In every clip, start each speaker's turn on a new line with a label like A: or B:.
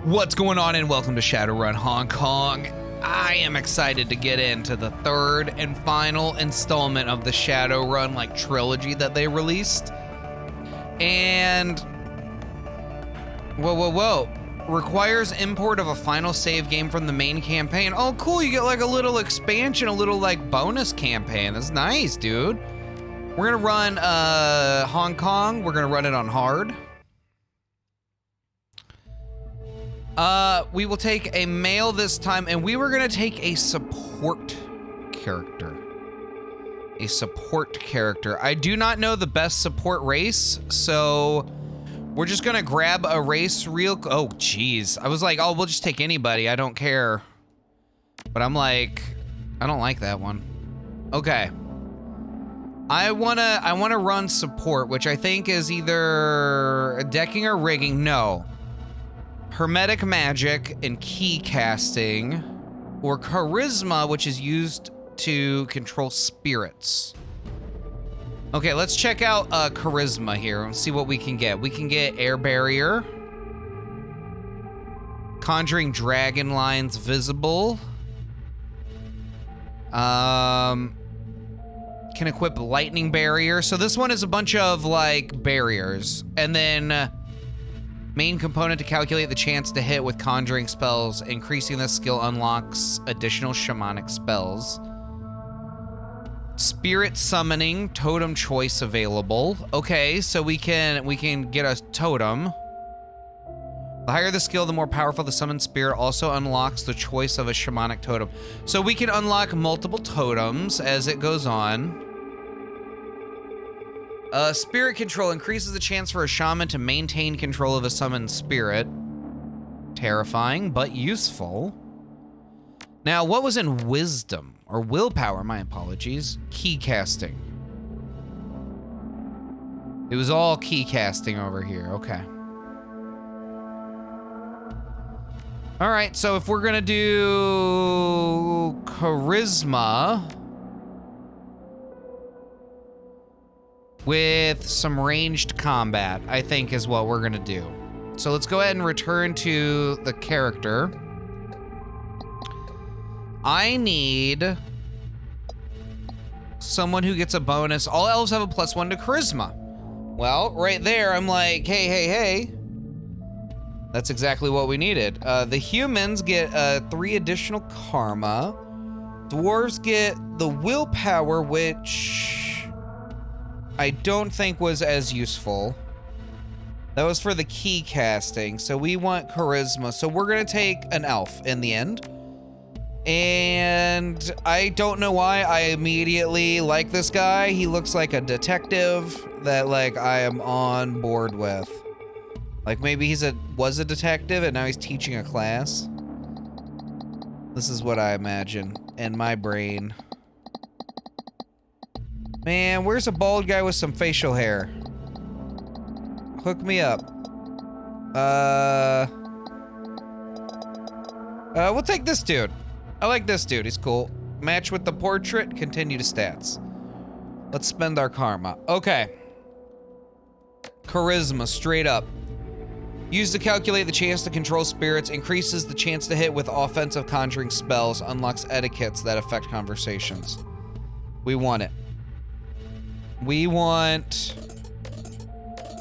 A: What's going on, and welcome to Shadowrun Hongkong. I am excited to get into the third and final installment of the Shadowrun trilogy that they released. And whoa. Requires import of a final save game from the main campaign. Oh, cool, you get a little expansion, a little bonus campaign. That's nice, dude. We're gonna run Hong Kong. We're gonna run it on hard. We will take a male this time, and we were gonna take a support character. A support character. I do not know the best support race, so we're just gonna grab a race oh, geez. I was like, oh, we'll just take anybody, I don't care. But I'm like, I don't like that one. Okay. I wanna run support, which I think is either decking or rigging. No. Hermetic magic and key casting, or charisma, which is used to control spirits. Okay, let's check out charisma here and see what we can get. We can get air barrier, conjuring dragon lines visible, can equip lightning barrier. So this one is a bunch of barriers, and then main component to calculate the chance to hit with conjuring spells. Increasing this skill unlocks additional shamanic spells. Spirit summoning, totem choice available. Okay, so we can get a totem. The higher the skill, the more powerful the summoned spirit. Also unlocks the choice of a shamanic totem. So we can unlock multiple totems as it goes on. Spirit control increases the chance for a shaman to maintain control of a summoned spirit. Terrifying, but useful. Now, what was in wisdom, or willpower, my apologies? Key casting. It was all key casting over here, okay. All right, so if we're gonna do charisma with some ranged combat, I think is what we're gonna do. So let's go ahead and return to the character. I need someone who gets a bonus. All elves have a +1 to charisma. Well, right there, I'm like, hey. That's exactly what we needed. The humans get 3 additional karma. Dwarves get the willpower, which I don't think was as useful. That was for the key casting, so we want charisma. So we're gonna take an elf in the end. And I don't know why I immediately like this guy. He looks like a detective that I am on board with. Maybe was a detective and now he's teaching a class. This is what I imagine in my brain. Man, where's a bald guy with some facial hair? Hook me up. We'll take this dude. I like this dude, he's cool. Match with the portrait, continue to stats. Let's spend our karma. Okay. Charisma, straight up. Used to calculate the chance to control spirits, increases the chance to hit with offensive conjuring spells, unlocks etiquettes that affect conversations. We want it. We want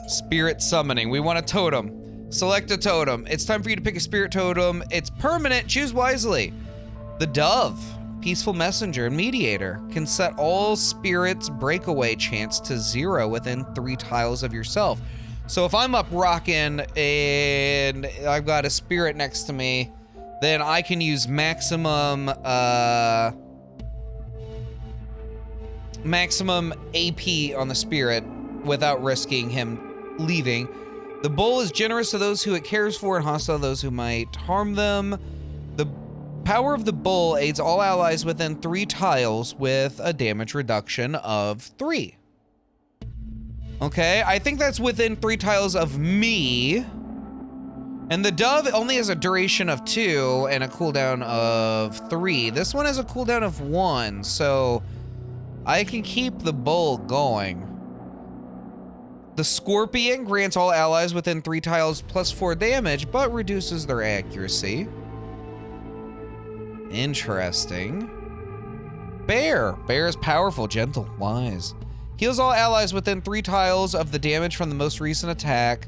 A: spirit summoning. We want a totem. Select a totem. It's time for you to pick a spirit totem. It's permanent. Choose wisely. The dove, peaceful messenger and mediator, can set all spirits' breakaway chance to 0 within 3 tiles of yourself. So if I'm up rocking and I've got a spirit next to me, then I can use maximum AP on the spirit without risking him leaving. The bull is generous to those who it cares for and hostile to those who might harm them. The power of the bull aids all allies within 3 tiles with a damage reduction of 3. Okay, I think that's within 3 tiles of me. And the dove only has a duration of 2 and a cooldown of 3. This one has a cooldown of 1, so I can keep the bull going. The Scorpion grants all allies within 3 tiles +4 damage, but reduces their accuracy. Interesting. Bear. Bear is powerful, gentle, wise. Heals all allies within 3 tiles of the damage from the most recent attack.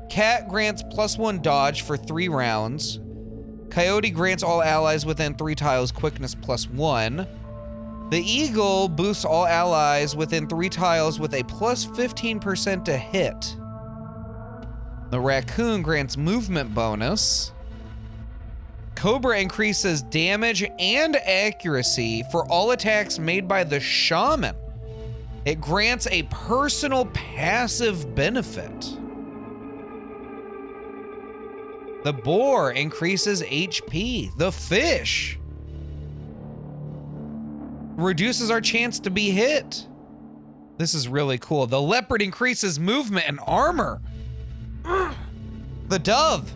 A: Cat grants +1 dodge for 3 rounds. Coyote grants all allies within 3 tiles quickness +1. The Eagle boosts all allies within 3 tiles with a +15% to hit. The Raccoon grants movement bonus. Cobra increases damage and accuracy for all attacks made by the Shaman. It grants a personal passive benefit. The Boar increases HP. The Fish reduces our chance to be hit. This is really cool. The Leopard increases movement and armor. The Dove.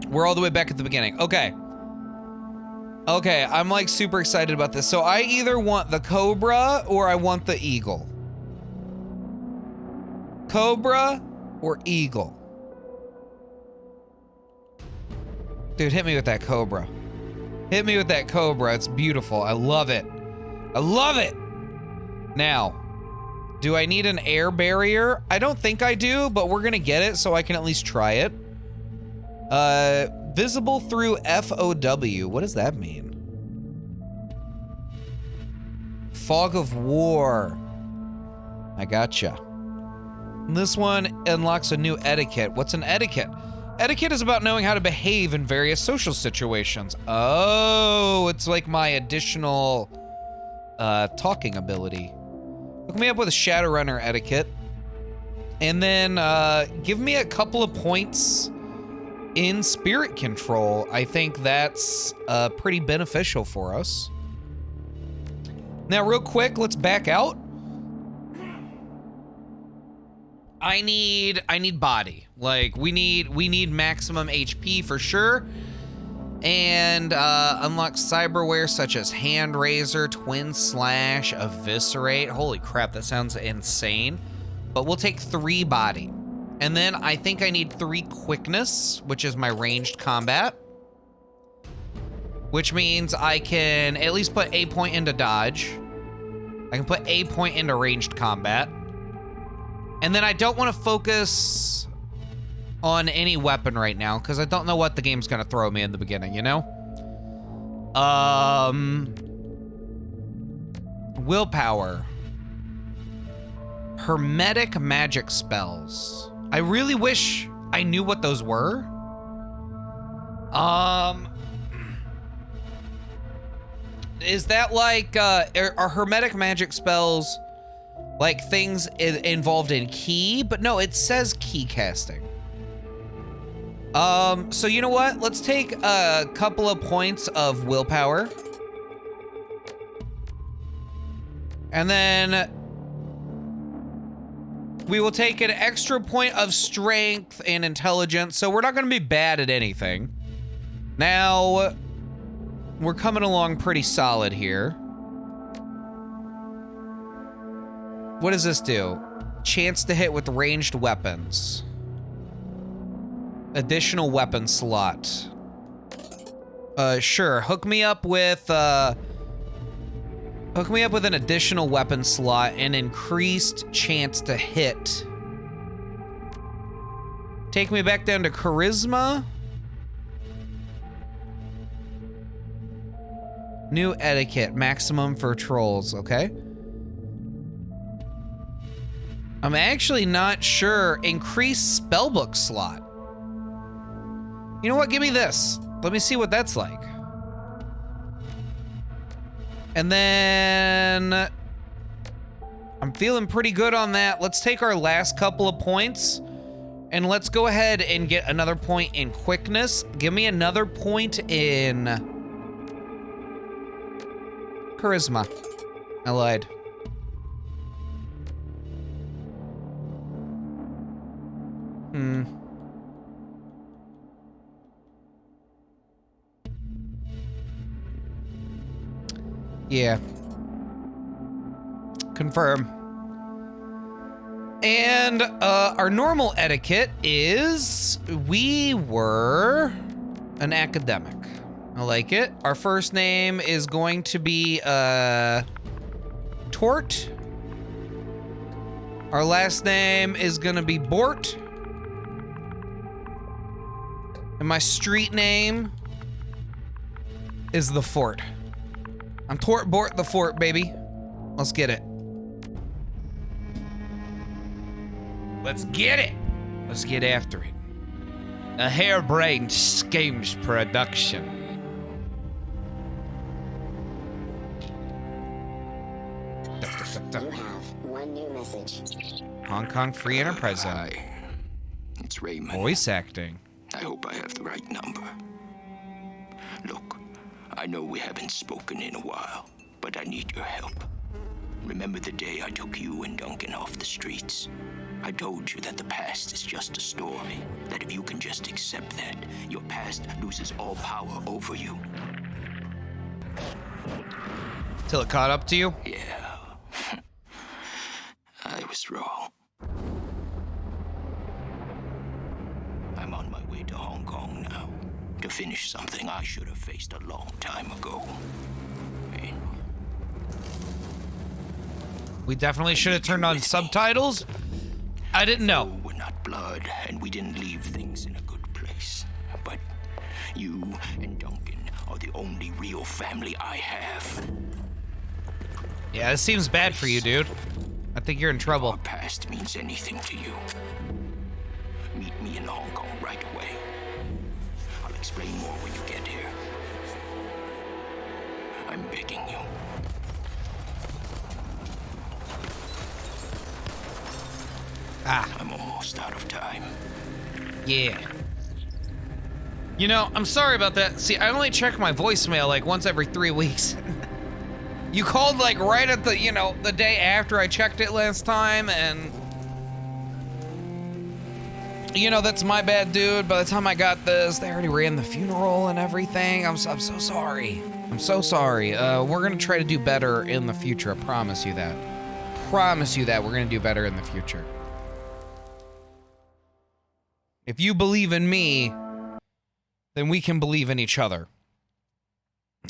A: We're all the way back at the beginning. Okay. Okay, I'm like super excited about this. So I either want the Cobra or I want the Eagle. Cobra or Eagle? Dude, hit me with that Cobra. Hit me with that Cobra. It's beautiful. I love it. I love it. Now, do I need an air barrier? I don't think I do, but we're gonna get it so I can at least try it. Visible through FOW. What does that mean? Fog of War. I gotcha. This one unlocks a new etiquette. What's an etiquette? Etiquette is about knowing how to behave in various social situations. Oh, it's like my additional talking ability. Hook me up with a Shadowrunner etiquette. And then give me a couple of points in spirit control. I think that's pretty beneficial for us. Now, real quick, let's back out. I need body. Like, we need maximum HP for sure. And unlock cyberware such as Hand Razor, Twin Slash, Eviscerate. Holy crap, that sounds insane. But we'll take 3 body. And then I think I need 3 quickness, which is my ranged combat. Which means I can at least put a point into dodge. I can put a point into ranged combat. And then I don't want to focus on any weapon right now, because I don't know what the game's gonna throw me in the beginning, you know? Willpower. Hermetic magic spells. I really wish I knew what those were. Is that like, are hermetic magic spells like things involved in key? But no, it says key casting. So you know what? Let's take a couple of points of willpower. And then we will take an extra point of strength and intelligence, so we're not gonna be bad at anything. Now, we're coming along pretty solid here. What does this do? Chance to hit with ranged weapons. Additional weapon slot. Sure, hook me up with an additional weapon slot and increased chance to hit. Take me back down to charisma. New etiquette, maximum for trolls, okay. I'm actually not sure. Increase spellbook slot. You know what, give me this. Let me see what that's like. And then I'm feeling pretty good on that. Let's take our last couple of points and let's go ahead and get another point in quickness. Give me another point in charisma. I lied. Yeah. Confirm. And our normal etiquette is we were an academic. I like it. Our first name is going to be Tort. Our last name is gonna be Bort. And my street name is The Fort. I'm Tort Bort the Fort, baby. Let's get it. Let's get it. Let's get after it. A harebrained schemes production.
B: You have one new message.
A: Hong Kong Free Enterprise Zone.
C: Hi, it's Raymond.
A: Voice acting.
C: I hope I have the right number. Look, I know we haven't spoken in a while, but I need your help. Remember the day I took you and Duncan off the streets? I told you that the past is just a story, that if you can just accept that, your past loses all power over you.
A: Till it caught up to you?
C: Yeah. I was wrong. I'm on my way to Hong Kong now, to finish something I should have faced a long time ago. And
A: We definitely should have turned on subtitles. I didn't know.
C: we're not blood, and we didn't leave things in a good place. But you and Duncan are the only real family I have.
A: Yeah, this seems bad for you, dude. I think you're in
C: Our
A: trouble.
C: past means anything to you. Meet me in Hong Kong right away. I'll explain more when you get here. I'm begging you. I'm almost out of time.
A: Yeah. You know, I'm sorry about that. See, I only check my voicemail like once every 3 weeks. You called like right at the, you know, the day after I checked it last time, and you know, that's my bad, dude. By the time I got this, they already ran the funeral and everything. I'm so sorry. I'm so sorry. We're gonna try to do better in the future. I promise you that. Promise you that we're gonna do better in the future. If you believe in me, then we can believe in each other.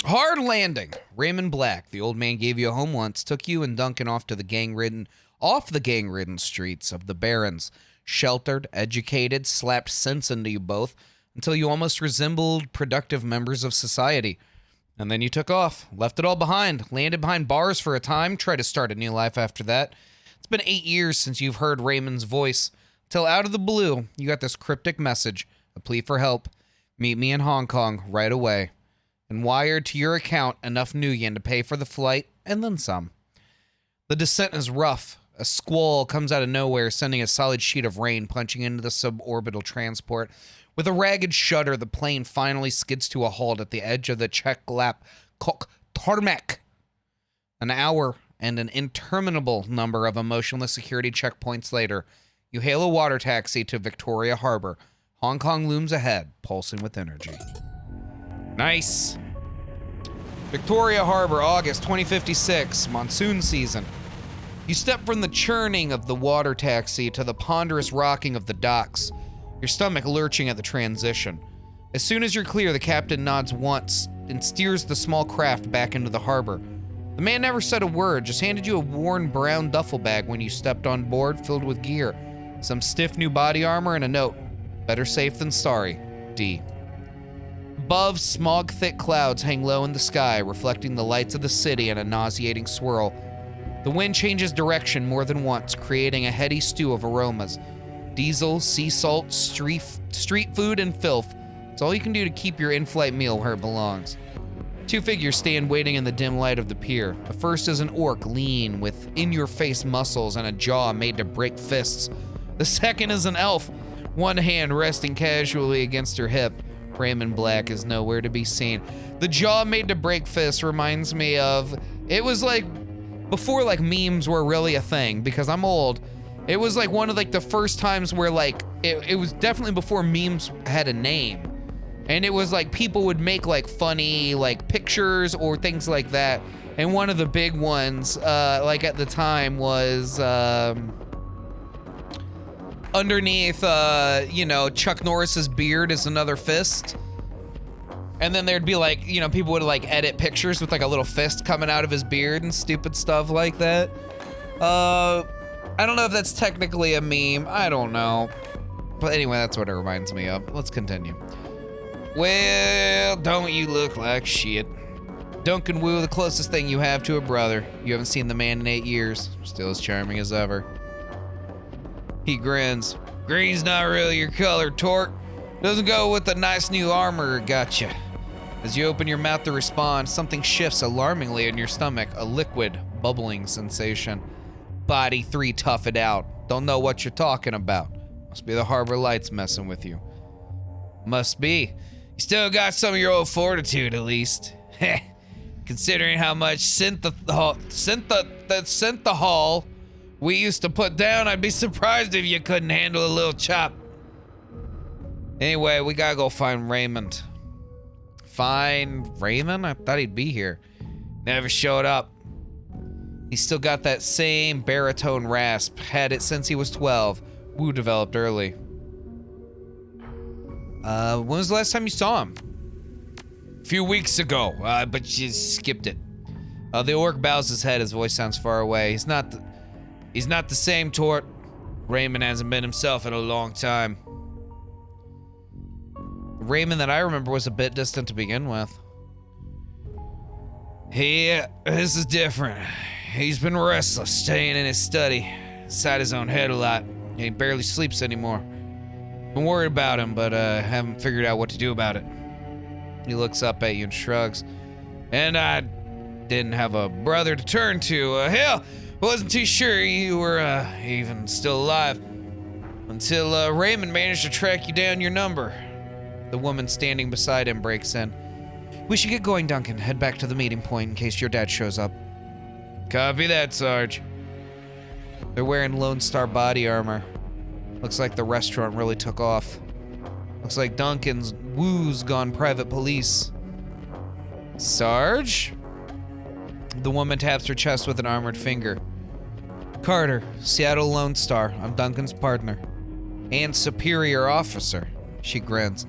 A: Hard landing. Raymond Black, the old man gave you a home once, took you and Duncan off the gang-ridden streets of the Barrens. Sheltered, educated, slapped sense into you both until you almost resembled productive members of society. And then you took off, left it all behind, landed behind bars for a time, tried to start a new life after that. It's been 8 years since you've heard Raymond's voice, till out of the blue, you got this cryptic message, a plea for help. Meet me in Hong Kong right away. And wired to your account enough nuyen to pay for the flight, and then some. The descent is rough. A squall comes out of nowhere, sending a solid sheet of rain punching into the suborbital transport. With a ragged shudder, the plane finally skids to a halt at the edge of the Czech-Lap Kok Tarmac. An hour and an interminable number of emotionless security checkpoints later, you hail a water taxi to Victoria Harbor. Hong Kong looms ahead, pulsing with energy. Nice. Victoria Harbor, August 2056, monsoon season. You step from the churning of the water taxi to the ponderous rocking of the docks, your stomach lurching at the transition. As soon as you're clear, the captain nods once and steers the small craft back into the harbor. The man never said a word, just handed you a worn brown duffel bag when you stepped on board, filled with gear. Some stiff new body armor and a note. Better safe than sorry, D. Above, smog-thick clouds hang low in the sky, reflecting the lights of the city in a nauseating swirl. The wind changes direction more than once, creating a heady stew of aromas. Diesel, sea salt, street food, and filth. It's all you can do to keep your in-flight meal where it belongs. Two figures stand waiting in the dim light of the pier. The first is an orc, lean, with in-your-face muscles and a jaw made to break fists. The second is an elf, one hand resting casually against her hip. Raymond Black is nowhere to be seen. The jaw made to break fists reminds me of, it was like before like memes were really a thing, because I'm old. It was like one of like the first times where like, it was definitely before memes had a name. And it was like people would make like funny like pictures or things like that. And one of the big ones, like at the time was, underneath, you know, Chuck Norris's beard is another fist. And then there'd be like, you know, people would like edit pictures with like a little fist coming out of his beard and stupid stuff like that. I don't know if that's technically a meme. I don't know. But anyway, that's what it reminds me of. Let's continue. Well, don't you look like shit. Duncan Wu, the closest thing you have to a brother. You haven't seen the man in 8 years. Still as charming as ever. He grins. Green's not really your color, Tort. Doesn't go with the nice new armor gotcha. As you open your mouth to respond, something shifts alarmingly in your stomach, a liquid, bubbling sensation. Body 3 tough it out. Don't know what you're talking about. Must be the harbor lights messing with you. Must be. You still got some of your old fortitude, at least. Heh. Considering how much synthahol we used to put down, I'd be surprised if you couldn't handle a little chop. Anyway, we gotta go find Raymond. Find Raymond? I thought he'd be here. Never showed up. He's still got that same baritone rasp. Had it since he was 12. Wu developed early. When was the last time you saw him? A few weeks ago, but you skipped it. The orc bows his head, his voice sounds far away. He's not the same, Tort. Raymond hasn't been himself in a long time. Raymond that I remember was a bit distant to begin with. This is different. He's been restless, staying in his study, inside his own head a lot. He barely sleeps anymore. Been worried about him, but haven't figured out what to do about it. He looks up at you and shrugs. And I didn't have a brother to turn to. Hell, wasn't too sure you were even still alive until Raymond managed to track you down your number. The woman standing beside him breaks in. We should get going, Duncan. Head back to the meeting point in case your dad shows up. Copy that, Sarge. They're wearing Lone Star body armor. Looks like the restaurant really took off. Looks like Duncan's Wu's gone private police. Sarge? The woman taps her chest with an armored finger. Carter, Seattle Lone Star. I'm Duncan's partner. And superior officer. She grins.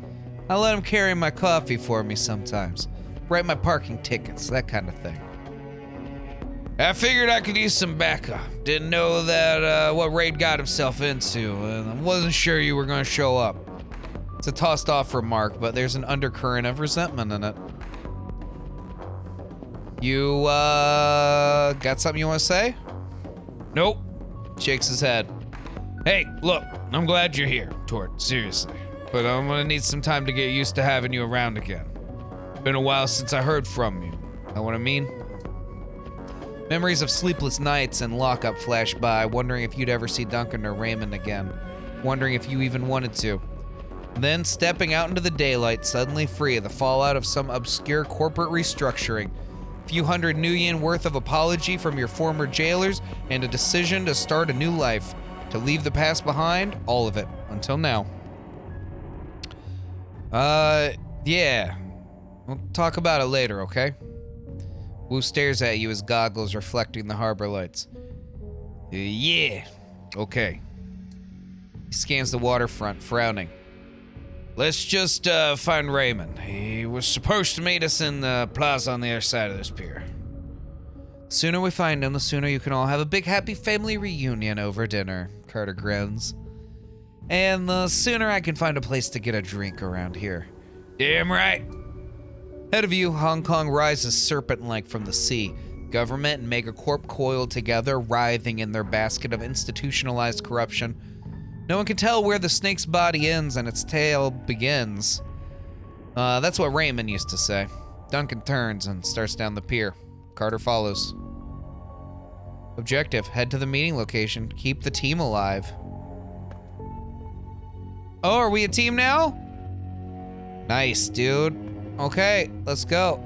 A: I let him carry my coffee for me sometimes. Write my parking tickets, that kind of thing. I figured I could use some backup. Didn't know that what Raid got himself into, and I wasn't sure you were gonna show up. It's a tossed off remark, but there's an undercurrent of resentment in it. You, got something you want to say? Nope. Shakes his head. Hey, look, I'm glad you're here, Tort, seriously. But I'm gonna need some time to get used to having you around again. Been a while since I heard from you. Know what I mean? Memories of sleepless nights and lockup flash by, wondering if you'd ever see Duncan or Raymond again. Wondering if you even wanted to. Then, stepping out into the daylight, suddenly free of the fallout of some obscure corporate restructuring. Few hundred new yen worth of apology from your former jailers, and a decision to start a new life. To leave the past behind, all of it, until now. Yeah. We'll talk about it later, okay? Wu stares at you, his goggles reflecting the harbor lights. Yeah. Okay. He scans the waterfront, frowning. Let's just find Raymond. He was supposed to meet us in the plaza on the other side of this pier. The sooner we find him, the sooner you can all have a big happy family reunion over dinner, Carter grins. And the sooner I can find a place to get a drink around here. Damn right. Ahead of you, Hong Kong rises serpent-like from the sea. Government and megacorp coiled together, writhing in their basket of institutionalized corruption. No one can tell where the snake's body ends and its tail begins. That's what Raymond used to say. Duncan turns and starts down the pier. Carter follows. Objective, head to the meeting location. Keep the team alive. Oh, are we a team now? Nice, dude. Okay, let's go.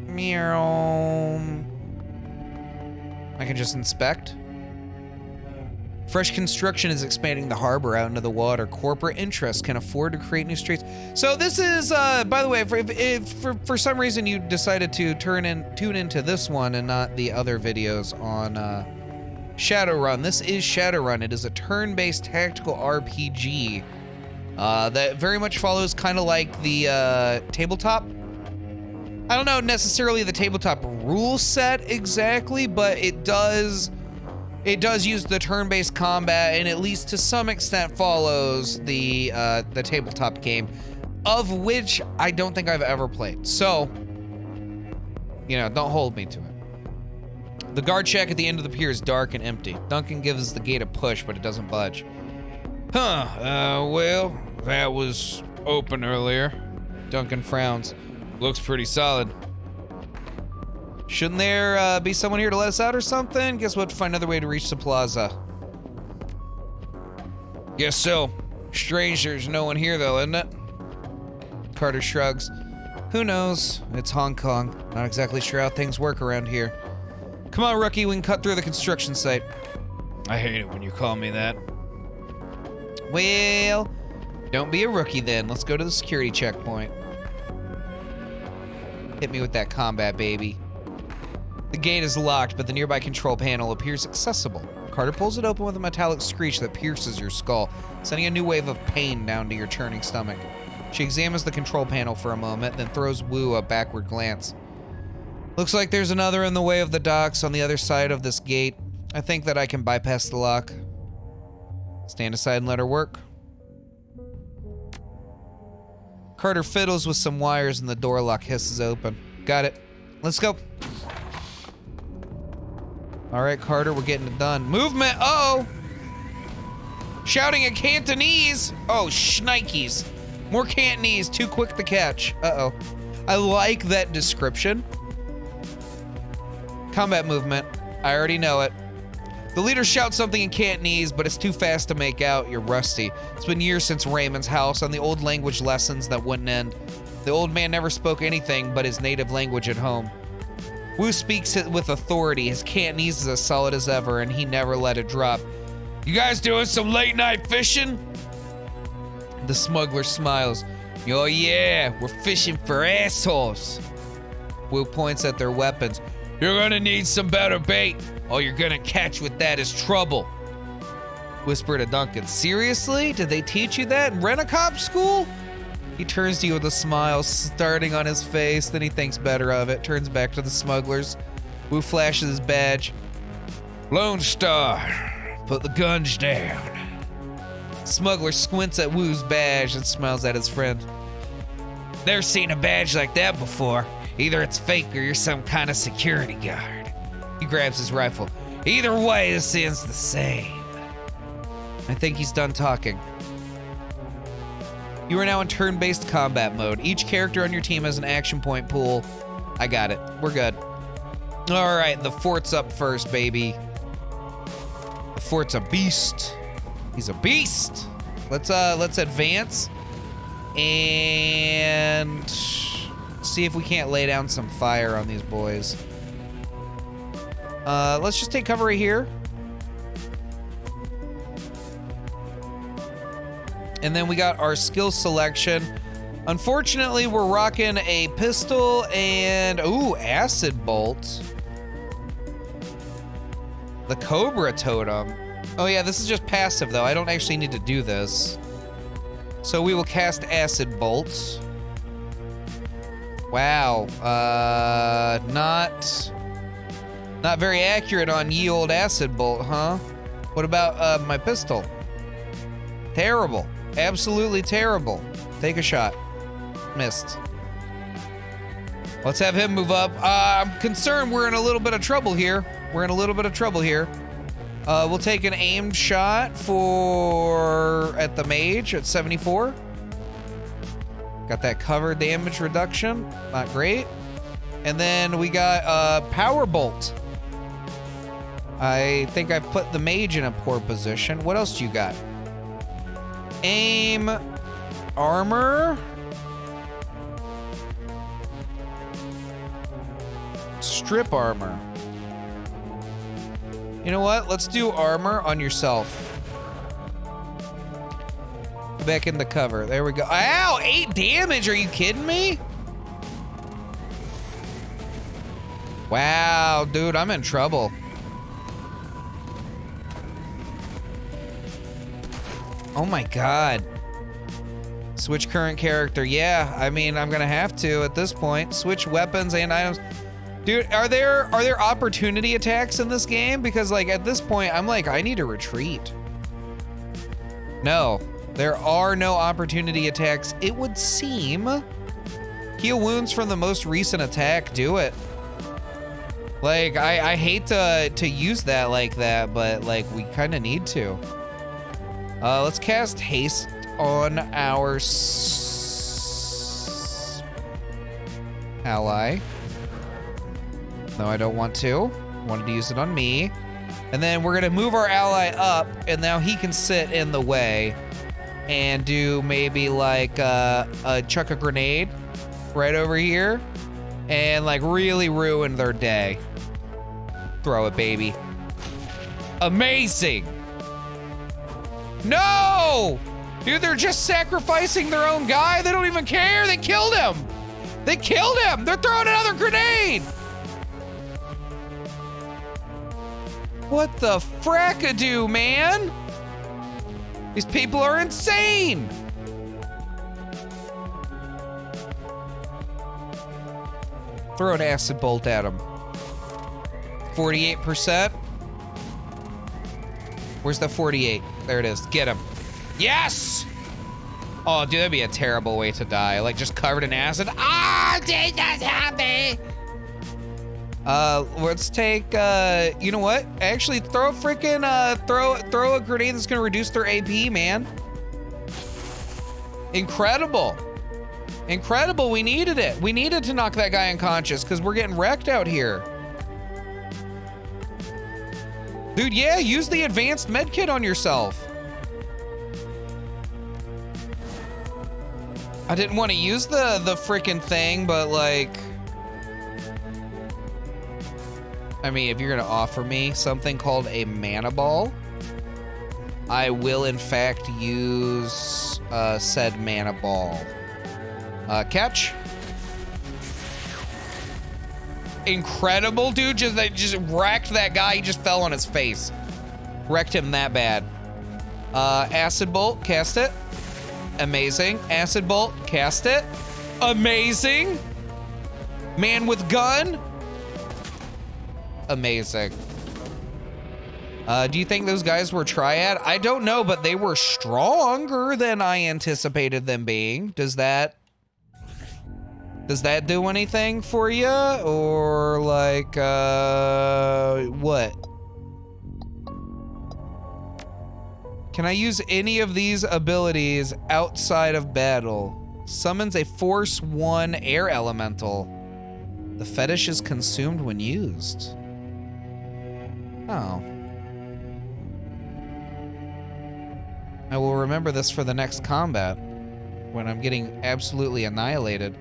A: Meow. I can just inspect. Fresh construction is expanding the harbor out into the water. Corporate interests can afford to create new streets. So this is, by the way, if for some reason you decided to tune into this one and not the other videos on Shadowrun. This is Shadowrun. It is a turn-based tactical RPG that very much follows kind of like the tabletop. I don't know necessarily the tabletop rule set exactly, but it does use the turn-based combat and at least to some extent follows the tabletop game, of which I don't think I've ever played. So, you know, don't hold me to it. The guard shack at the end of the pier is dark and empty. Duncan gives the gate a push, but it doesn't budge. Well, that was open earlier. Duncan frowns. Looks pretty solid. Shouldn't there be someone here to let us out or something? Guess we'll have to find another way to reach the plaza. Guess so. Strange there's no one here though, isn't it? Carter shrugs. Who knows? It's Hong Kong. Not exactly sure how things work around here. Come on, rookie, we can cut through the construction site. I hate it when you call me that. Well, don't be a rookie then. Let's go to the security checkpoint. Hit me with that combat, baby. The gate is locked, but the nearby control panel appears accessible. Carter pulls it open with a metallic screech that pierces your skull, sending a new wave of pain down to your churning stomach. She examines the control panel for a moment, then throws Wu a backward glance. Looks like there's another in the way of the docks on the other side of this gate. I think that I can bypass the lock. Stand aside and let her work. Carter fiddles with some wires and the door lock hisses open. Got it. Let's go. All right, Carter, we're getting it done. Movement, uh-oh! Shouting in Cantonese! Oh, shnikes. More Cantonese, too quick to catch. Uh-oh. I like that description. Combat movement, I already know it. The leader shouts something in Cantonese, but it's too fast to make out. You're rusty. It's been years since Raymond's house on the old language lessons that wouldn't end. The old man never spoke anything but his native language at home. Wu speaks it with authority. His Cantonese is as solid as ever, and he never let it drop. You guys doing some late night fishing? The smuggler smiles. Oh yeah, we're fishing for assholes. Wu points at their weapons. You're gonna need some better bait. All you're gonna catch with that is trouble. Whisper to Duncan. Seriously? Did they teach you that in Rent-A-Cop school? He turns to you with a smile starting on his face, then he thinks better of it, turns back to the smugglers. Wu flashes his badge. Lone Star, put the guns down. Smuggler squints at Wu's badge and smiles at his friend. Never seen a badge like that before. Either it's fake or you're some kind of security guard. He grabs his rifle. Either way, this ends the same. I think he's done talking. You are now in turn-based combat mode. Each character on your team has an action point pool. I got it. We're good. All right, the fort's up first, baby. The fort's a beast. He's a beast. Let's advance and see if we can't lay down some fire on these boys. Let's just take cover right here. And then we got our skill selection. Unfortunately, we're rocking a pistol and, ooh, acid bolt. The Cobra Totem. Oh yeah, this is just passive though. I don't actually need to do this. So we will cast acid bolts. Wow, not very accurate on ye old acid bolt, huh? What about my pistol? Terrible. Absolutely terrible. Take a shot. Missed. Let's have him move up. I'm concerned we're in a little bit of trouble here. We'll take an aimed shot at the mage at 74. Got that cover damage reduction. Not great. And then we got power bolt. I think I've put the mage in a poor position. What else do you got? Aim, armor, strip armor. You know what? Let's do armor on yourself. Back in the cover. There we go. Ow! 8 damage. Are you kidding me? Wow, dude, I'm in trouble. Oh my god. Switch current character. Yeah, I mean, I'm gonna have to at this point. Switch weapons and items. Dude, are there opportunity attacks in this game? Because like at this point, I'm like, I need to retreat. No, there are no opportunity attacks. It would seem. Heal wounds from the most recent attack. Do it. Like, I hate to use that like that, but like we kind of need to. Let's cast haste on our ally. No, I don't want to. Wanted to use it on me. And then we're gonna move our ally up, and now he can sit in the way and do maybe like chuck a grenade right over here and like really ruin their day. Throw it, baby. Amazing. No! Dude, they're just sacrificing their own guy. They don't even care. They killed him. They killed him. They're throwing another grenade. What the frackadoo, man? These people are insane. Throw an acid bolt at him. 48%. Where's the 48? There it is. Get him. Yes! Oh, dude, that'd be a terrible way to die. Like, just covered in acid. Ah, Jesus, help me! Let's take, you know what? Actually, throw a freaking, throw a grenade that's gonna reduce their AP, man. Incredible. Incredible, we needed it. We needed to knock that guy unconscious because we're getting wrecked out here. Dude, yeah, use the advanced med kit on yourself. I didn't want to use the freaking thing, but like, I mean, if you're gonna offer me something called a mana ball, I will in fact use said mana ball. Catch. Incredible, dude. They just wrecked that guy. He just fell on his face. Wrecked him that bad. Acid bolt, cast it. Amazing. Acid bolt, cast it. Amazing. Man with gun. Amazing. Do you think those guys were triad? I don't know, but they were stronger than I anticipated them being. Does that do anything for you? Or like, what? Can I use any of these abilities outside of battle? Summons a Force 1 air elemental. The fetish is consumed when used. Oh. I will remember this for the next combat when I'm getting absolutely annihilated.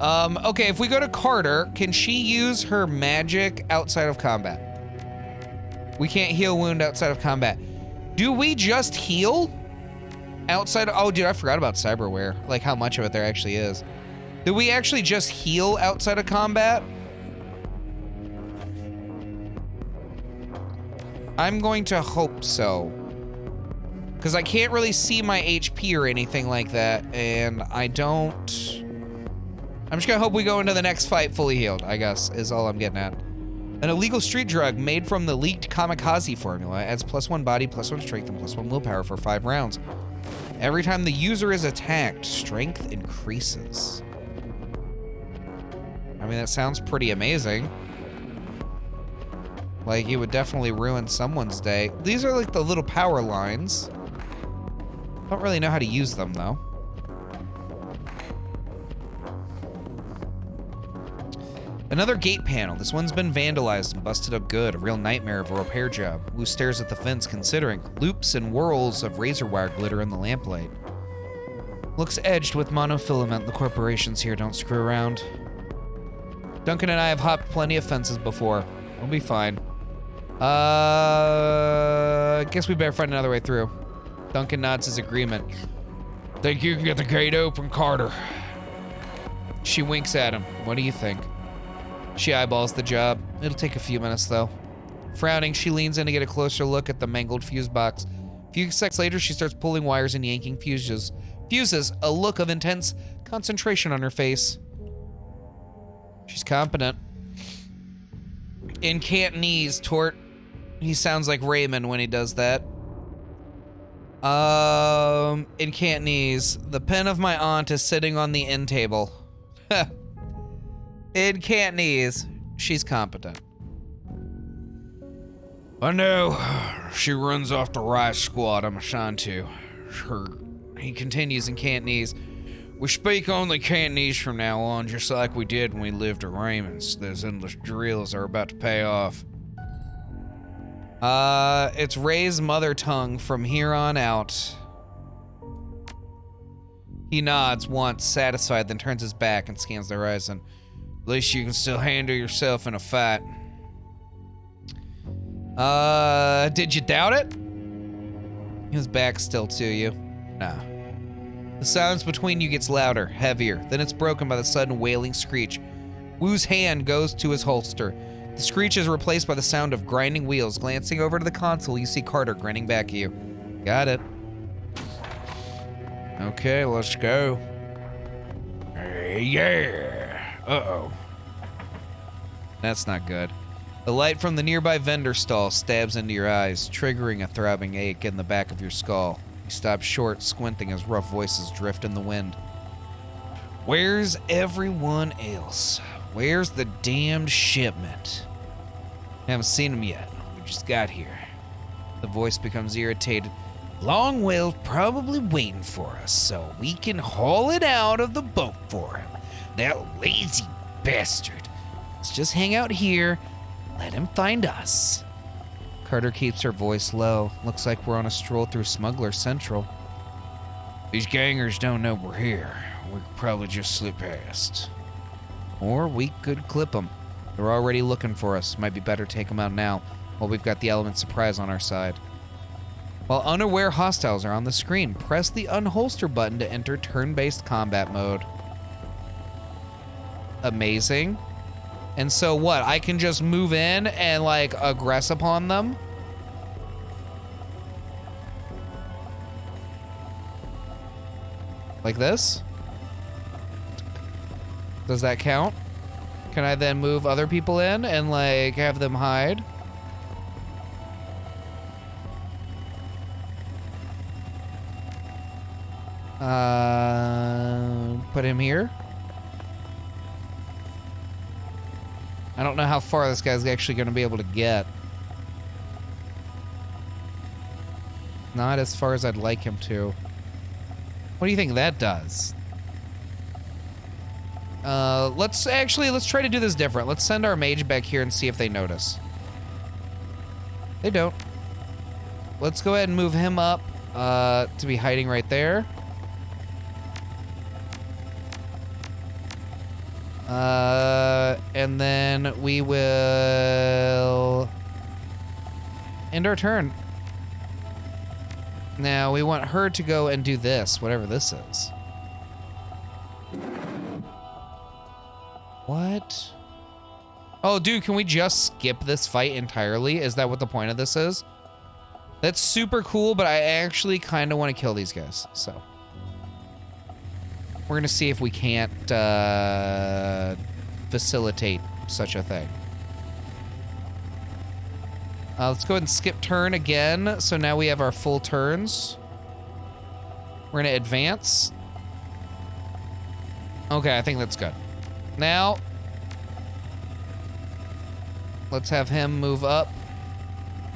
A: Okay, if we go to Carter, can she use her magic outside of combat? We can't heal wound outside of combat. Do we just heal outside of, oh dude, I forgot about cyberware, like how much of it there actually is. Do we actually just heal outside of combat? I'm going to hope so. Because I can't really see my HP or anything like that, and I don't... I'm just gonna hope we go into the next fight fully healed, I guess, is all I'm getting at. An illegal street drug made from the leaked kamikaze formula adds +1 body, +1 strength, and +1 willpower for 5 rounds. Every time the user is attacked, strength increases. I mean, that sounds pretty amazing. Like, it would definitely ruin someone's day. These are like the little power lines. Don't really know how to use them, though. Another gate panel. This one's been vandalized and busted up good. A real nightmare of a repair job. Wu stares at the fence, considering. Loops and whirls of razor wire glitter in the lamplight. Looks edged with monofilament. The corporations here don't screw around. Duncan and I have hopped plenty of fences before. We'll be fine. Guess we better find another way through. Duncan nods his agreement. Think you can get the gate open, Carter? She winks at him. What do you think? She eyeballs the job. It'll take a few minutes, though. Frowning, she leans in to get a closer look at the mangled fuse box. few seconds later, she starts pulling wires and yanking fuses, a look of intense concentration on her face. She's competent. In Cantonese, Tort. He sounds like Raymond when he does that. In Cantonese, the pen of my aunt is sitting on the end table. In Cantonese, she's competent. I know. She runs off the right squad I'm assigned to. He continues in Cantonese. We speak only Cantonese from now on, just like we did when we lived at Raymond's. Those endless drills are about to pay off. It's Ray's mother tongue from here on out. He nods once, satisfied, then turns his back and scans the horizon. At least you can still handle yourself in a fight. Did you doubt it? His back's still to you. Nah. The silence between you gets louder, heavier, then it's broken by the sudden wailing screech. Wu's hand goes to his holster. The screech is replaced by the sound of grinding wheels. Glancing over to the console, you see Carter grinning back at you. Got it. Okay, let's go. Yeah. Uh-oh. That's not good. The light from the nearby vendor stall stabs into your eyes, triggering a throbbing ache in the back of your skull. You stop short, squinting as rough voices drift in the wind. Where's everyone else? Where's the damned shipment? Haven't seen him yet. We just got here. The voice becomes irritated. Longwell's probably waiting for us, so we can haul it out of the boat for him. That lazy bastard. Let's just hang out here. Let him find us. Carter keeps her voice low. Looks like we're on a stroll through Smuggler Central. These gangers don't know we're here. We could probably just slip past. Or we could clip them. They're already looking for us. Might be better take them out now, while we've got the element surprise on our side. While unaware hostiles are on the screen, press the unholster button to enter turn-based combat mode. Amazing. And so what? I can just move in and like aggress upon them? Like this? Does that count? Can I then move other people in and like have them hide? Put him here. I don't know how far this guy's actually going to be able to get. Not as far as I'd like him to. What do you think that does? Let's try to do this different. Let's send our mage back here and see if they notice. They don't. Let's go ahead and move him up to be hiding right there. And then we will end our turn. Now we want her to go and do this, whatever this is. What? Oh, dude, can we just skip this fight entirely? Is that what the point of this is? That's super cool, but I actually kind of want to kill these guys, so. We're gonna see if we can't facilitate such a thing. Let's go ahead and skip turn again. So now we have our full turns. We're gonna advance. Okay, I think that's good. Now, let's have him move up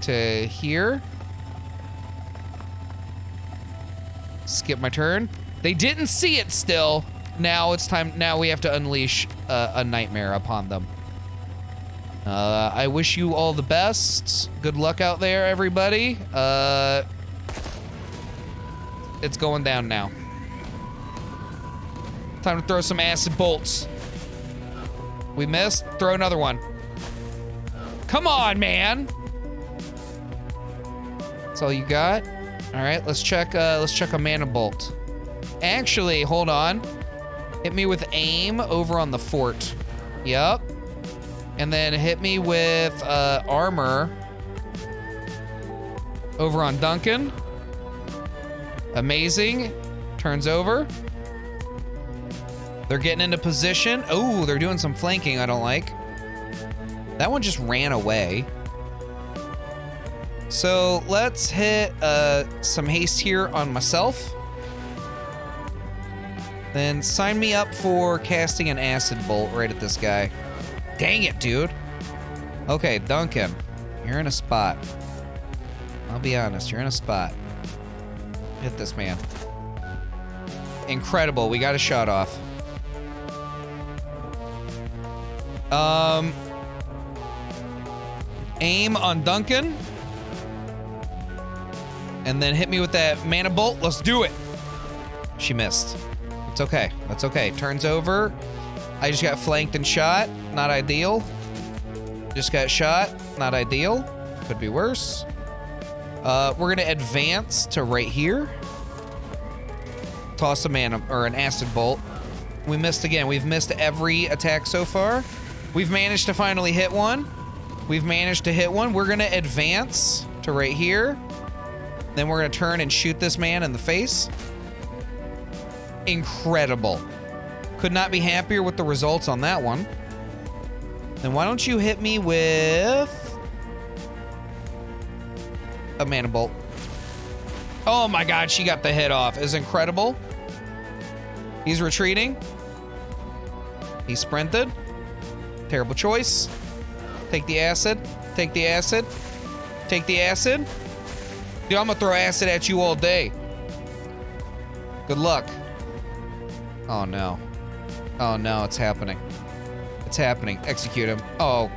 A: to here. Skip my turn. They didn't see it still. Now it's time. Now we have to unleash a nightmare upon them. I wish you all the best. Good luck out there, everybody. It's going down now. Time to throw some acid bolts. We missed. Throw another one. Come on, man. That's all you got? All right, let's check a mana bolt. Actually, hold on. Hit me with aim over on the fort. Yep. And then hit me with armor over on Duncan. Amazing. Turns over. They're getting into position. Oh, they're doing some flanking I don't like. That one just ran away. So let's hit some haste here on myself. Then sign me up for casting an acid bolt right at this guy. Dang it, dude. Okay, Duncan, you're in a spot. I'll be honest, you're in a spot. Hit this man. Incredible, we got a shot off. Aim on Duncan. And then hit me with that mana bolt. Let's do it. She missed. It's okay. That's okay. Turns over. I just got flanked and shot. Not ideal. Just got shot. Not ideal. Could be worse. We're gonna advance to right here. Toss a mana or an acid bolt. We missed again. We've missed every attack so far. We've managed to finally hit one. We've managed to hit one. We're gonna advance to right here. Then we're gonna turn and shoot this man in the face. Incredible. Could not be happier with the results on that one. Then why don't you hit me with a mana bolt. Oh my god, she got the hit off. It's incredible. He's retreating. He sprinted. Terrible choice. Take the acid. Take the acid. Take the acid. Dude, I'm gonna throw acid at you all day. Good luck. Oh no. Oh no, it's happening. It's happening. Execute him. Oh,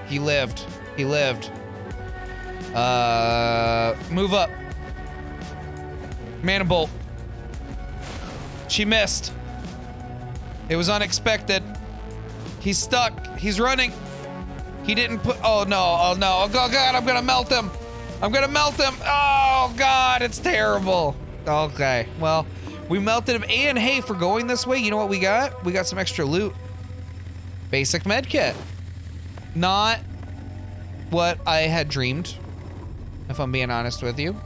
A: he lived. He lived. Move up. Mana bolt. She missed. It was unexpected. He's stuck. He's running. He didn't put, oh no, oh no. Oh god, I'm gonna melt him. I'm gonna melt him. Oh god, it's terrible. Okay, well, we melted him. And hey, for going this way, you know what we got? We got some extra loot. Basic medkit. Not what I had dreamed, if I'm being honest with you.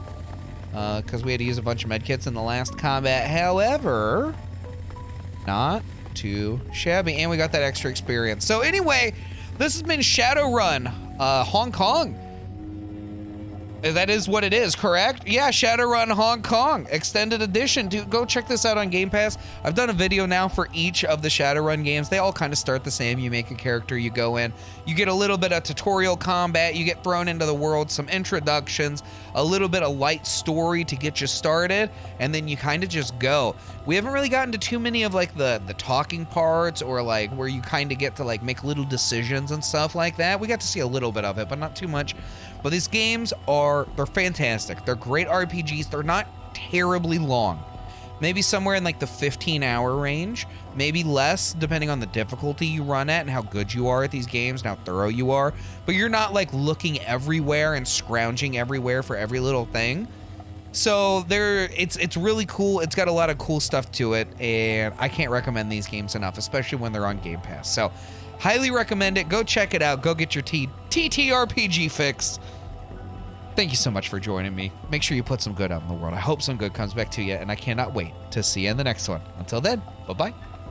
A: Because we had to use a bunch of medkits in the last combat. However, not too shabby. And we got that extra experience. So anyway, this has been Shadowrun Hong Kong. That is what it is, correct? Yeah, Shadowrun Hong Kong Extended Edition. Dude, go check this out on Game Pass. I've done a video now for each of the Shadowrun games. They all kind of start the same. You make a character, you go in, you get a little bit of tutorial combat, you get thrown into the world, some introductions, a little bit of light story to get you started, and then you kind of just go. We haven't really gotten to too many of like the talking parts or like where you kind of get to like make little decisions and stuff like that. We got to see a little bit of it, but not too much. But these games they're fantastic. They're great RPGs. They're not terribly long. Maybe somewhere in like the 15-hour range, maybe less depending on the difficulty you run at and how good you are at these games and how thorough you are. But you're not like looking everywhere and scrounging everywhere for every little thing. So it's really cool. It's got a lot of cool stuff to it, and I can't recommend these games enough, especially when they're on Game Pass. So highly recommend it. Go check it out. Go get your TTRPG fix. Thank you so much for joining me. Make sure you put some good out in the world. I hope some good comes back to you, and I cannot wait to see you in the next one. Until then, bye-bye.